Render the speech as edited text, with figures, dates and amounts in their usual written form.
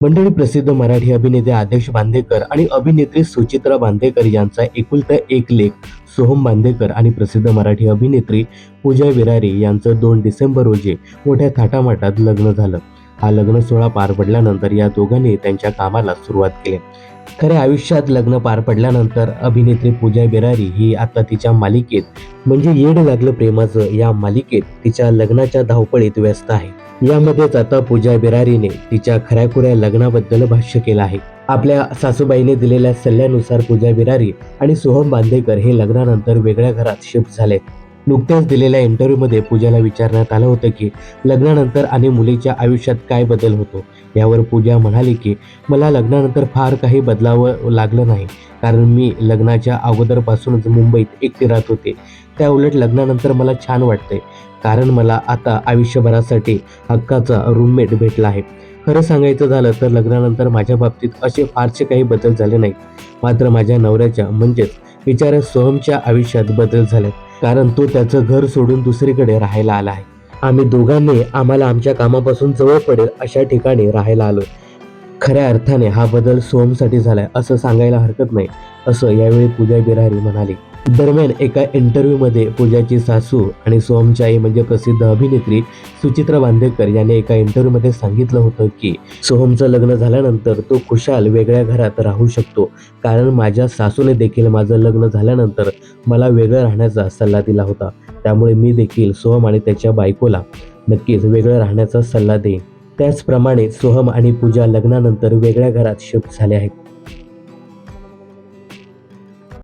मंडळी, प्रसिद्ध मराठी अभिनेते आदेश बांदेकर आणि अभिनेत्री सुचित्रा बांदेकर यांचा एकुलता एक लेक सोहम बांदेकर आणि प्रसिद्ध मराठी अभिनेत्री पूजा विरारे यांचं 2 डिसेंबर रोजी मोठ्या थाटामाटात लग्न झालं. हा लग्न सोहळा पार पडल्यानंतर या दोघांनी त्यांच्या कामाला सुरुवात केली. खऱ्या आयुष्यात लग्न पार पडल्यानंतर अभिनेत्री पूजा विरारी ही आता तिच्या मालिकेत म्हणजे येड लागलं प्रेमाचं या मालिकेत तिच्या लग्नाच्या धावपळीत व्यस्त आहे. यामध्येच आता पूजा बिरारीने तिच्या खऱ्याखुऱ्या लग्नाबद्दल भाष्य केलं आहे. आपल्या सासूबाईने दिलेल्या सल्ल्यानुसार पूजा बिरारी आणि सोहम बांदेकर हे लग्नानंतर वेगळ्या घरात शिफ्ट झालेत. नुकत्याच दिलेल्या इंटरव्ह्यूमध्ये पूजाला विचारण्यात आलं होतं की लग्नानंतर आणि मुलीच्या आयुष्यात काय बदल होतो. यावर पूजा म्हणाली की मला लग्नानंतर फार काही बदलावं लागलं नाही, कारण मी लग्नाच्या अगोदरपासूनच मुंबईत एकटी राहत होते. त्या उलट लग्नानंतर मला छान वाटतंय, कारण मला आता आयुष्यभरासाठी हक्काचा रूममेट भेटला आहे. खरं सांगायचं झालं तर लग्नानंतर माझ्या बाबतीत असे फारसे काही बदल झाले नाहीत. मात्र माझ्या नवऱ्याच्या म्हणजेच बिचाऱ्या सोहमच्या आयुष्यात बदल झालेत, कारण तो त्याचं घर सोडून दुसरीकडे राहायला आला आहे. आम्ही दोघांनी आम्हाला आमच्या कामापासून जवळ पडेल अशा ठिकाणी राहायला आलोय. खऱ्या अर्थाने हा बदल सोहमसाठी झालाय असं सांगायला हरकत नाही, असं यावेळी पूजा बिरारी म्हणाली. दरम्यान एका इंटरव्ह्यूमध्ये पूजाची सासू आणि सोहमची आई म्हणजे प्रसिद्ध अभिनेत्री सुचित्रा बांदेकर याने एका इंटरव्ह्यूमध्ये सांगितलं होतं की सोहमचं लग्न झाल्यानंतर तो खुशाल वेगळ्या घरात राहू शकतो, कारण माझ्या सासूने देखील माझं लग्न झाल्यानंतर मला वेगळं राहण्याचा सल्ला दिला होता. त्यामुळे मी देखील सोहम आणि त्याच्या बायकोला नक्कीच वेगळं राहण्याचा सल्ला देईन. त्याचप्रमाणे सोहम आणि पूजा लग्नानंतर वेगळ्या घरात शिफ्ट झाले आहेत.